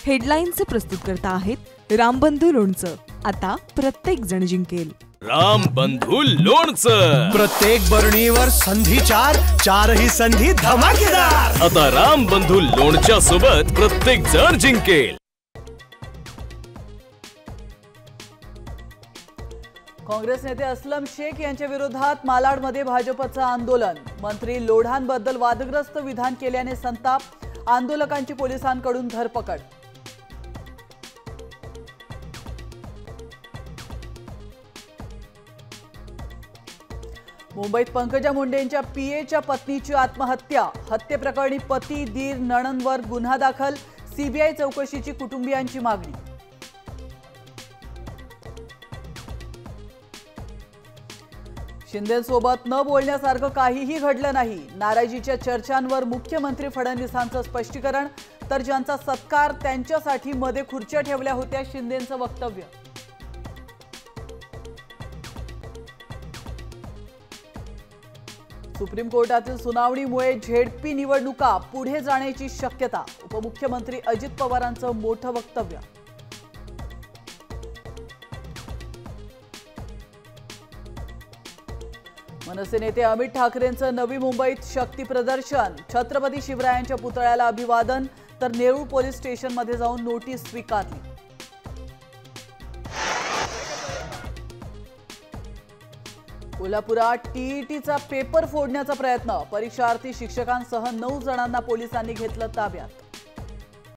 हेडलाईन्सचे प्रस्तुतकर्ता आहेत रामबंधू लोणचं। आता प्रत्येक जण जिंकेल। रामबंधू लोणचं। प्रत्येक बरणीवर संधी चार, चारही संधी धमाकेदार। आता रामबंधू लोणच्या सोबत प्रत्येक जण जिंकेल। काँग्रेस नेते असलम शेख यांच्या विरोधात मालाडमध्ये भाजपचं आंदोलन। मंत्री लोढांबद्दल वादग्रस्त विधान केल्याने संताप, आंदोलकांची पोलिसांकडून धरपकड। मुंबईत पंकजा मुंडेंच्या पीएच्या पत्नीची आत्महत्या। हत्येप्रकरणी पती, दीर, नणंदवर गुन्हा दाखल। सीबीआय चौकशीची कुटुंबियांची मागणी। शिंदेसोबत न बोलण्यासारखं काहीही घडलं नाही। नाराजीच्या चर्चांवर मुख्यमंत्री फडणवीसांचं स्पष्टीकरण। तर ज्यांचा सत्कार त्यांच्यासाठी मध्ये खुर्च्या ठेवल्या होत्या, शिंदेंचं वक्तव्य। सुप्रीम कोर्टातील सुनावणीमुळे झेडपी निवडणुका पुढे जाण्याची शक्यता। उपमुख्यमंत्री अजित पवारांचं मोठं वक्तव्य। मनसे नेते अमित ठाकरेंचं नवी मुंबईत शक्ती प्रदर्शन। छत्रपती शिवरायांच्या पुतळ्याला अभिवादन, तर नेरूळ पोलीस स्टेशनमध्ये जाऊन नोटीस स्वीकारली। कोल्हापुरात टीईटीचा पेपर फोडण्याचा प्रयत्न। परीक्षार्थी शिक्षकांसह 9 जणांना पोलिसांनी घेतलं ताब्यात।